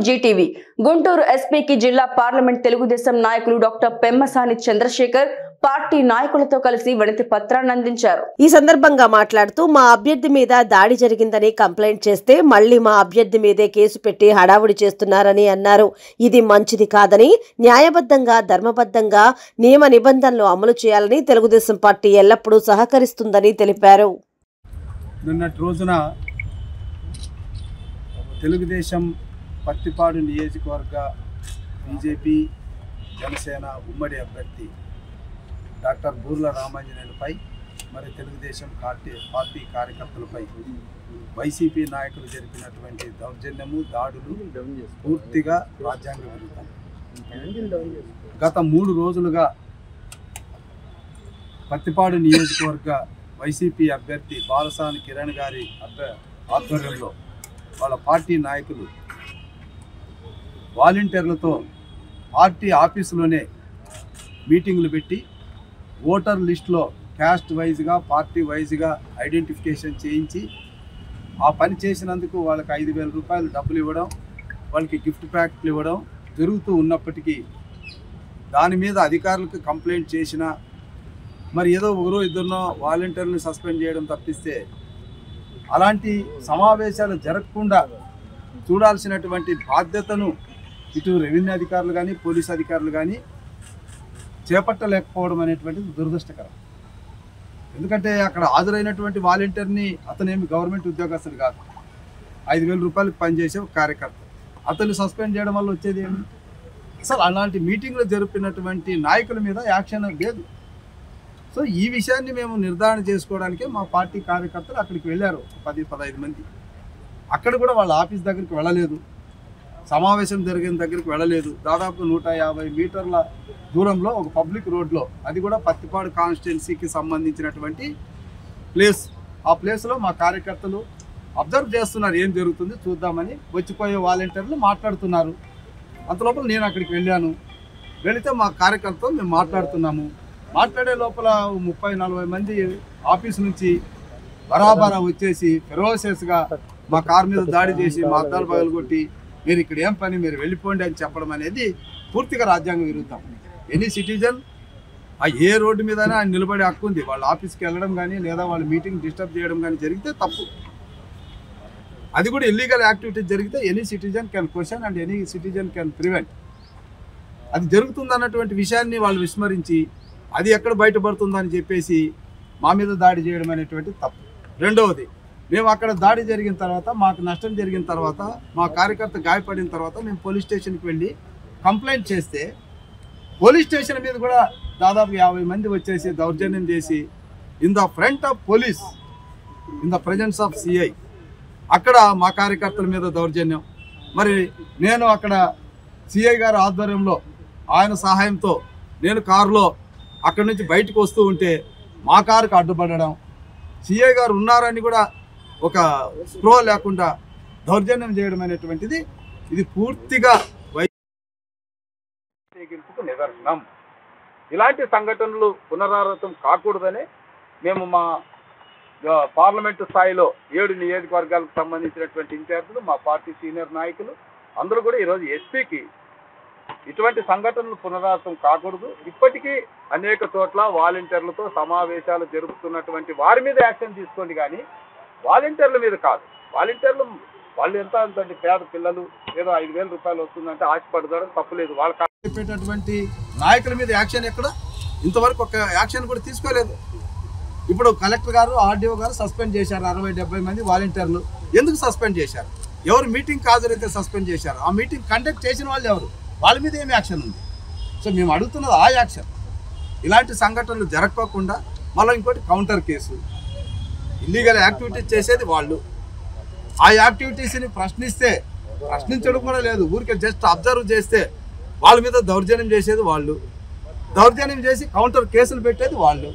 Zee TV Guntur ఎస్పీకి జిల్లా parliament Telugu Desam నాయకులు డాక్టర్ పెమ్మసాని చంద్రశేఖర్ పార్టీ నాయకులతో కలిసి వినతి పత్రాన్ని అందించారు. ఈ సందర్భంగా మాట్లాడుతూ మా అభ్యర్థి మీద దాడి జరిగిందని కంప్లైంట్ చేస్తే మళ్లీ మా అభ్యర్థి మీదే కేసు పెట్టి హడావుడి చేస్తున్నారని అన్నారు. ఇది మంచిది కాదని, న్యాయబద్ధంగా ధర్మబద్ధంగా నియమ నిబంధనలు అమలు చేయాలని తెలుగుదేశం పార్టీ ఎల్లప్పుడూ సహకరిస్తుందని తెలిపారు. నిన్నటి రోజున తెలుగుదేశం పత్తిపాడు నియోజకవర్గ బీజేపీ జనసేన ఉమ్మడి అభ్యర్థి డాక్టర్ బూర్ల రామాంజనేయులపై మరి తెలుగుదేశం పార్టీ కార్యకర్తలపై వైసీపీ నాయకులు జరిపినటువంటి దౌర్జన్యము దాడులు పూర్తిగా రాజ్యాంగ విరుద్ధం. గత 3 రోజులుగా పత్తిపాడు నియోజకవర్గ వైసీపీ అభ్యర్థి బాలసాని కిరణ్ గారి ఆధ్వర్యంలో వాళ్ళ పార్టీ నాయకులు వాలంటీర్లతో పార్టీ ఆఫీసులోనే మీటింగులు పెట్టి ఓటర్ లిస్టులో క్యాస్ట్ వైజ్గా పార్టీ వైజ్గా ఐడెంటిఫికేషన్ చేయించి ఆ పని చేసినందుకు వాళ్ళకి 5,000 రూపాయలు డబ్బులు ఇవ్వడం, వాళ్ళకి గిఫ్ట్ ప్యాకెట్లు ఇవ్వడం జరుగుతూ ఉన్నప్పటికీ దాని మీద అధికారులకు కంప్లైంట్ చేసినా మరి ఏదో ఒకరో ఇద్దరినో వాలంటీర్లను సస్పెండ్ చేయడం తప్పిస్తే అలాంటి సమావేశాలు జరగకుండా చూడాల్సినటువంటి బాధ్యతను ఇటు రెవెన్యూ అధికారులు కానీ పోలీసు అధికారులు కానీ చేపట్టలేకపోవడం అనేటువంటిది దురదృష్టకరం. ఎందుకంటే అక్కడ హాజరైనటువంటి వాలంటీర్ని అతనేమి గవర్నమెంట్ ఉద్యోగస్తులు కాదు, 5,000 రూపాయలకు పనిచేసే ఒక కార్యకర్త, అతన్ని సస్పెండ్ చేయడం వల్ల వచ్చేది ఏమి? అసలు అలాంటి మీటింగ్లు జరిపినటువంటి నాయకుల మీద యాక్షన్ లేదు. సో ఈ విషయాన్ని మేము నిర్ధారణ చేసుకోవడానికే మా పార్టీ కార్యకర్తలు అక్కడికి వెళ్ళారు, 10-15 మంది. అక్కడ కూడా వాళ్ళ ఆఫీస్ దగ్గరికి వెళ్ళలేదు, సమావేశం జరిగిన దగ్గరికి వెళ్ళలేదు. దాదాపు 150 మీటర్ల దూరంలో ఒక పబ్లిక్ రోడ్లో, అది కూడా పత్తిపాడు కాన్స్టిట్యున్సీకి సంబంధించినటువంటి ప్లేస్, ఆ ప్లేస్లో మా కార్యకర్తలు అబ్జర్వ్ చేస్తున్నారు ఏం జరుగుతుంది చూద్దామని. వచ్చిపోయే వాలంటీర్లు మాట్లాడుతున్నారు. అంతలోపల నేను అక్కడికి వెళ్ళాను. వెళితే మా కార్యకర్తలు మేము మాట్లాడుతున్నాము. మాట్లాడే లోపల 30-40 మంది ఆఫీస్ నుంచి బరాబరా వచ్చేసి ఫెరోసియస్గా మా కార్ మీద దాడి చేసి మా అద్దాలు పగలగొట్టి మీరు ఇక్కడ ఏం పని, మీరు వెళ్ళిపోండి అని చెప్పడం అనేది పూర్తిగా రాజ్యాంగ విరుద్ధం. ఎనీ సిటిజన్ ఏ రోడ్డు మీదైనా ఆయన నిలబడే హక్కు ఉంది. వాళ్ళ ఆఫీస్కి వెళ్ళడం కానీ లేదా వాళ్ళ మీటింగ్ డిస్టర్బ్ చేయడం కానీ జరిగితే తప్పు. అది కూడా ఇల్లీగల్ యాక్టివిటీస్ జరిగితే any citizen can question and any citizen can prevent. అది జరుగుతుందన్నటువంటి విషయాన్ని వాళ్ళు విస్మరించి అది ఎక్కడ బయటపడుతుందని చెప్పేసి మా మీద దాడి చేయడం అనేటువంటి తప్పు. రెండవది, మేము అక్కడ దాడి జరిగిన తర్వాత, మాకు నష్టం జరిగిన తర్వాత, మా కార్యకర్త గాయపడిన తర్వాత మేము పోలీస్ స్టేషన్కి వెళ్ళి కంప్లైంట్ చేస్తే పోలీస్ స్టేషన్ మీద కూడా దాదాపు 50 మంది వచ్చేసి దౌర్జన్యం చేసి in the front of police, in the presence of CI అక్కడ మా కార్యకర్తల మీద దౌర్జన్యం. మరి నేను అక్కడ సిఐ గారి ఆధ్వర్యంలో ఆయన సహాయంతో నేను కారులో అక్కడి నుంచి బయటకు వస్తూ ఉంటే మా కారుకు అడ్డుపడడం, సిఐ గారు ఉన్నారని కూడా ఒక స్ప్రో లేకుండా దౌర్జన్యం చేయడం అనేటువంటిది ఇది పూర్తిగా వైద్యులకు నిదర్శనం. ఇలాంటి సంఘటనలు పునరావృతం కాకూడదని మేము మా పార్లమెంటు స్థాయిలో 7 నియోజకవర్గాలకు సంబంధించినటువంటి ఇన్ఛార్జీలు, మా పార్టీ సీనియర్ నాయకులు అందరూ కూడా ఈరోజు ఎస్పీకి ఇటువంటి సంఘటనలు పునరావృతం కాకూడదు, ఇప్పటికీ అనేక చోట్ల వాలంటీర్లతో సమావేశాలు జరుపుతున్నటువంటి వారి మీద యాక్షన్ తీసుకోండి కానీ వాలంటీర్ల మీద కాదు. వాలంటీర్లు వాళ్ళు ఎంత అంతండి, పేద పిల్లలు ఏదో 5,000 రూపాయలు వస్తుందంటే ఆశపడడం తప్పులేదు. వాళ్ళు చెప్పేటటువంటి నాయకుల మీద యాక్షన్ ఎక్కడ ఇంతవరకు ఒక యాక్షన్ కూడా తీసుకోలేదు. ఇప్పుడు కలెక్టర్ గారు, ఆర్డీఓ గారు సస్పెండ్ చేశారు 60-70 మంది వాలంటీర్లు. ఎందుకు సస్పెండ్ చేశారు? ఎవరు మీటింగ్కి హాజరైతే సస్పెండ్ చేశారు? ఆ మీటింగ్ కండక్ట్ చేసిన వాళ్ళు ఎవరు? వాళ్ళ మీద ఏం యాక్షన్ ఉంది? సో మేము అడుగుతున్నది ఆ యాక్షన్. ఇలాంటి సంఘటనలు జరగకుండా మళ్ళీ ఇంకోటి కౌంటర్ కేసు, ఇల్లీగల్ యాక్టివిటీస్ చేసేది వాళ్ళు. ఆ యాక్టివిటీస్ని ప్రశ్నించడం కూడా లేదు, ఊరికే జస్ట్ అబ్జర్వ్ చేస్తే వాళ్ళ మీద దౌర్జన్యం చేసేది వాళ్ళు, దౌర్జన్యం చేసి కౌంటర్ కేసులు పెట్టేది వాళ్ళు.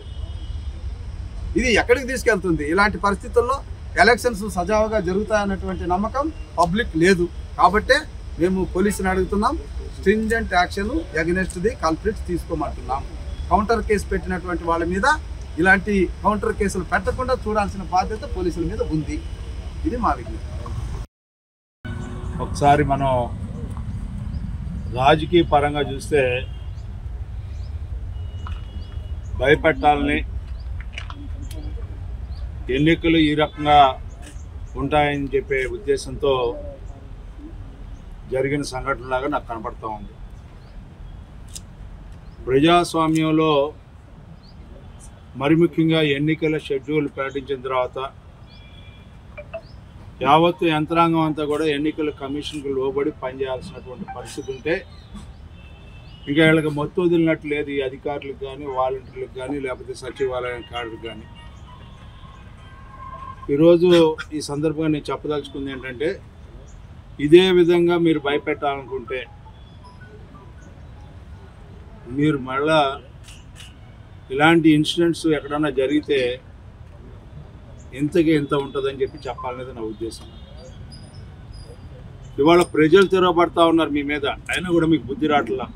ఇది ఎక్కడికి తీసుకెళ్తుంది? ఇలాంటి పరిస్థితుల్లో ఎలక్షన్స్ సజావుగా జరుగుతాయన్నటువంటి నమ్మకం పబ్లిక్ లేదు. కాబట్టే మేము పోలీసుని అడుగుతున్నాం, stringent action against the culprits తీసుకోమంటున్నాం. కౌంటర్ కేసు పెట్టినటువంటి వాళ్ళ మీద ఇలాంటి కౌంటర్ కేసులు పెట్టకుండా చూడాల్సిన బాధ్యత పోలీసుల మీద ఉంది. ఇది మా విజ్ఞప్తి. ఒకసారి మనం రాజకీయ పరంగా చూస్తే భయపెట్టాలని, ఎన్నికలు ఈ రకంగా ఉంటాయని చెప్పే ఉద్దేశంతో జరిగిన సంఘటనలాగా నాకు కనపడుతూ ఉంది. ప్రజాస్వామ్యంలో మరి ముఖ్యంగా ఎన్నికల షెడ్యూల్ ప్రకటించిన తర్వాత యావత్తు యంత్రాంగం అంతా కూడా ఎన్నికల కమిషన్కు లోబడి పనిచేయాల్సినటువంటి పరిస్థితి ఉంటే ఇంకా వీళ్ళకి మొత్తం వదిలినట్టు లేదు. ఈ అధికారులకు కానీ, వాలంటీర్లకు కానీ, లేకపోతే సచివాలయం కార్డులకు కానీ. ఈరోజు ఈ సందర్భంగా నేను చెప్పదలుచుకుంది ఏంటంటే, ఇదే విధంగా మీరు భయపెట్టాలనుకుంటే మీరు మళ్ళా ఇలాంటి ఇన్సిడెంట్స్ ఎక్కడన్నా జరిగితే ఇంతకి ఇంత ఉంటుందని చెప్పి చెప్పాలనేది నా ఉద్దేశం. ఇవాళ ప్రజలు తిరగబడతా ఉన్నారు మీ మీద, అయినా కూడా మీకు బుద్ధి రావట్లా.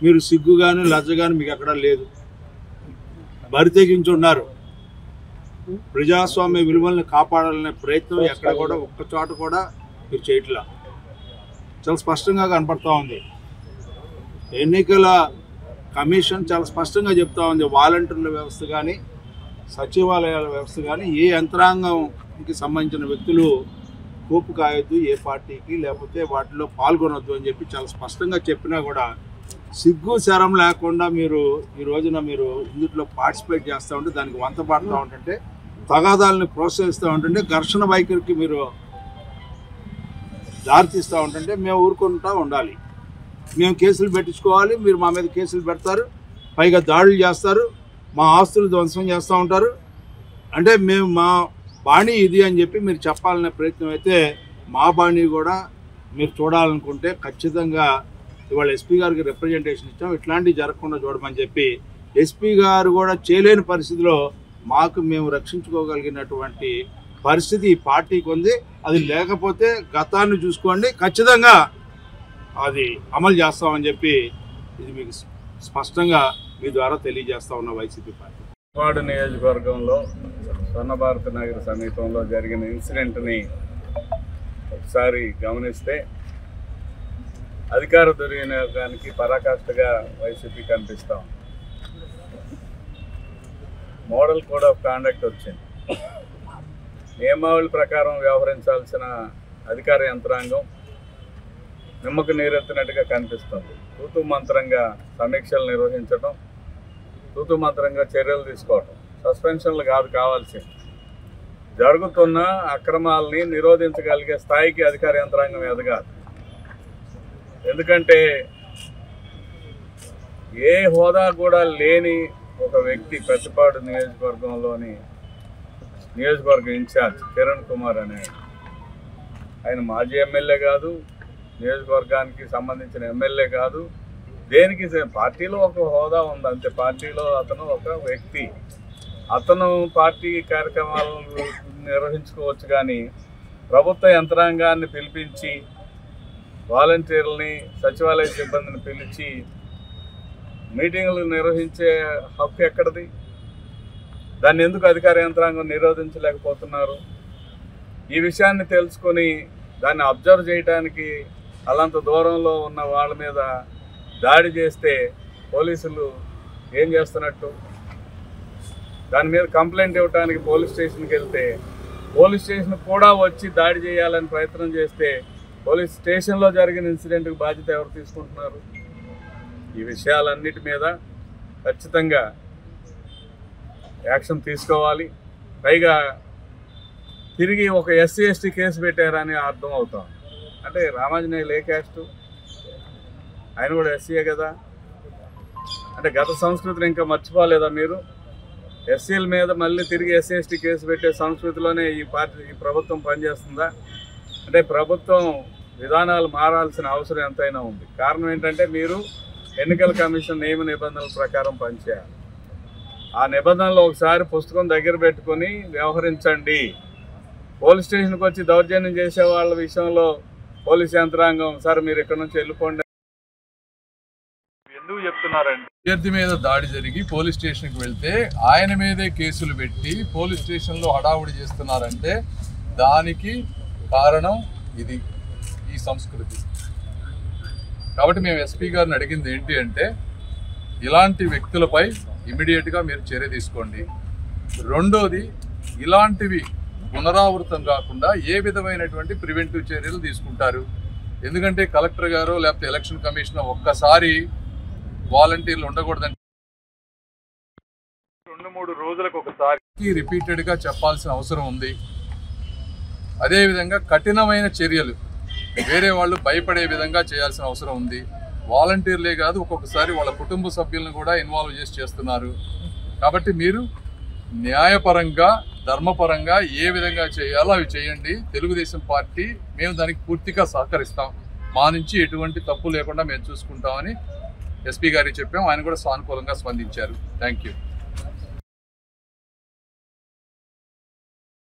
మీరు సిగ్గు కానీ లజ్జ కానీ మీకు ఎక్కడా లేదు. బరి తెగించున్నారు. ప్రజాస్వామ్య విలువల్ని కాపాడాలనే ప్రయత్నం ఎక్కడ కూడా ఒక్క చోట కూడా మీరు చేయట్లా. చాలా స్పష్టంగా కనపడతా ఉంది. ఎన్నికల కమిషన్ చాలా స్పష్టంగా చెప్తా ఉంది, వాలంటీర్ల వ్యవస్థ కానీ, సచివాలయాల వ్యవస్థ కానీ, ఏ యంత్రాంగంకి సంబంధించిన వ్యక్తులు కోపు కాయొద్దు, ఏ పార్టీకి, లేకపోతే వాటిలో పాల్గొనొద్దు అని చెప్పి చాలా స్పష్టంగా చెప్పినా కూడా సిగ్గు శరం లేకుండా మీరు ఈ రోజున మీరు ఇందులో పార్టిసిపేట్ చేస్తూ ఉంటే, దానికి వంత పడుతూ ఉంటుంటే, తగాదాలని ప్రోత్సహిస్తూ ఉంటుంటే, ఘర్షణ వైఖరికి మీరు దారితీస్తూ ఉంటుంటే మేము ఊరుకుంటూ ఉండాలి. మేము కేసులు పెట్టించుకోవాలి, మీరు మా మీద కేసులు పెడతారు, పైగా దాడులు చేస్తారు, మా ఆస్తులు ధ్వంసం చేస్తూ ఉంటారు. అంటే మేము మా బాణీ ఇది అని చెప్పి మీరు చెప్పాలనే ప్రయత్నం అయితే, మా బాణీ కూడా మీరు చూడాలనుకుంటే ఖచ్చితంగా ఇవాళ ఎస్పీ గారికి రిప్రజెంటేషన్ ఇచ్చాం, ఇట్లాంటివి జరగకుండా చూడమని చెప్పి. ఎస్పీ గారు కూడా చేయలేని పరిస్థితిలో మాకు మేము రక్షించుకోగలిగినటువంటి పరిస్థితి ఈ పార్టీకి ఉంది. అది లేకపోతే గతాన్ని చూసుకోండి, ఖచ్చితంగా అది అమలు చేస్తామని చెప్పి ఇది మీకు స్పష్టంగా మీ ద్వారా తెలియజేస్తా ఉన్న వైసీపీ పార్టీ. వార్డు నియోజకవర్గంలో స్వర్ణభారత నగర్ సమీపంలో జరిగిన ఇన్సిడెంట్ని ఒకసారి గమనిస్తే అధికార దుర్వినియోగానికి పరాకాష్ఠగా వైసీపీ కనిపిస్తాం. మోడల్ కోడ్ ఆఫ్ కాండక్ట్ వచ్చింది. నియమావళి ప్రకారం వ్యవహరించాల్సిన అధికార యంత్రాంగం నిమ్మకు నీరెత్తినట్టుగా కనిపిస్తుంది. తూతు మంత్రంగా సమీక్షలు నిర్వహించడం, తూతు మంత్రంగా చర్యలు తీసుకోవటం, సస్పెన్షన్లు కావాల్సింది. జరుగుతున్న అక్రమాలని నిరోధించగలిగే స్థాయికి అధికార యంత్రాంగం ఎదగాలి. ఎందుకంటే ఏ హోదా కూడా లేని ఒక వ్యక్తి ప్రతిపాడు నియోజకవర్గంలోని నియోజకవర్గ ఇన్ఛార్జ్ కిరణ్ కుమార్ అనే ఆయన మాజీ ఎమ్మెల్యే కాదు, నియోజకవర్గానికి సంబంధించిన ఎమ్మెల్యే కాదు, దేనికి పార్టీలో ఒక హోదా ఉంది అంతే. పార్టీలో అతను ఒక వ్యక్తి, అతను పార్టీ కార్యక్రమాలను నిర్వహించుకోవచ్చు. కానీ ప్రభుత్వ యంత్రాంగాన్ని పిలిపించి, వాలంటీర్లని, సచివాలయ సిబ్బందిని పిలిచి మీటింగులు నిర్వహించే హక్కు ఎక్కడిది? దాన్ని ఎందుకు అధికార యంత్రాంగం నిరోధించలేకపోతున్నారు? ఈ విషయాన్ని తెలుసుకొని దాన్ని అబ్జర్వ్ చేయడానికి అలాంత దూరంలో ఉన్న వాళ్ళ మీద దాడి చేస్తే పోలీసులు ఏం చేస్తున్నట్టు? దాని మీద కంప్లైంట్ ఇవ్వడానికి పోలీస్ స్టేషన్కి వెళ్తే పోలీస్ స్టేషన్ కూడా వచ్చి దాడి చేయాలని ప్రయత్నం చేస్తే పోలీస్ స్టేషన్లో జరిగిన ఇన్సిడెంట్కి బాధ్యత ఎవరు తీసుకుంటున్నారు? ఈ విషయాలన్నిటి మీద ఖచ్చితంగా యాక్షన్ తీసుకోవాలి. పైగా తిరిగి ఒక ఎస్సీ ఎస్టీ కేసు పెట్టారని అర్థం అవుతాం. అంటే రామాంజనేయులు ఏ క్యాస్టు? ఆయన కూడా ఎస్సీయే కదా. అంటే గత సంస్కృతిని ఇంకా మర్చిపోలేదా మీరు? ఎస్సీల మీద మళ్ళీ తిరిగి ఎస్సీ ఎస్టీ కేసు పెట్టే సంస్కృతిలోనే ఈ ప్రభుత్వం పనిచేస్తుందా? అంటే ప్రభుత్వం విధానాలు మారాల్సిన అవసరం ఎంతైనా ఉంది. కారణం ఏంటంటే మీరు ఎన్నికల కమిషన్ నియమ నిబంధనల ప్రకారం పనిచేయాలి. ఆ నిబంధనలు ఒకసారి పుస్తకం దగ్గర పెట్టుకొని వ్యవహరించండి. పోలీస్ స్టేషన్కి వచ్చి దౌర్జన్యం చేసే వాళ్ళ విషయంలో పోలీస్ యంత్రాంగం సార్ మీరు ఇక్కడ నుంచి వెళ్ళిపోండి ఎందుకు చెప్తున్నారండి? అభ్యర్థి మీద దాడి జరిగి పోలీస్ స్టేషన్కి వెళ్తే ఆయన మీదే కేసులు పెట్టి పోలీస్ స్టేషన్లో హడావుడి చేస్తున్నారంటే దానికి కారణం ఇది, ఈ సంస్కృతి. కాబట్టి మేము ఎస్పీ గారిని అడిగింది ఏంటి అంటే ఇలాంటి వ్యక్తులపై ఇమీడియట్గా మీరు చర్య తీసుకోండి. రెండోది, ఇలాంటివి పునరావృతం కాకుండా ఏ విధమైనటువంటి ప్రివెంటివ్ చర్యలు తీసుకుంటారు? ఎందుకంటే కలెక్టర్ గారు లేకపోతే ఎలక్షన్ కమిషనర్ ఒక్కసారి వాలంటీర్లు ఉండకూడదంటే 2-3 రోజులకు ఒకసారి రిపీటెడ్గా చెప్పాల్సిన అవసరం ఉంది. అదేవిధంగా కఠినమైన చర్యలు వేరే వాళ్ళు భయపడే విధంగా చేయాల్సిన అవసరం ఉంది. వాలంటీర్లే కాదు, ఒక్కొక్కసారి వాళ్ళ కుటుంబ సభ్యులను కూడా ఇన్వాల్వ్ చేసి చేస్తున్నారు. కాబట్టి మీరు న్యాయపరంగా ధర్మపరంగా ఏ విధంగా చేయాలో అవి చేయండి. తెలుగుదేశం పార్టీ మేము దానికి పూర్తిగా సహకరిస్తాం. మా నుంచి ఎటువంటి తప్పు లేకుండా మేము చూసుకుంటామని ఎస్పీ గారికి చెప్పాం. ఆయన కూడా సానుకూలంగా స్పందించారు. Thank you.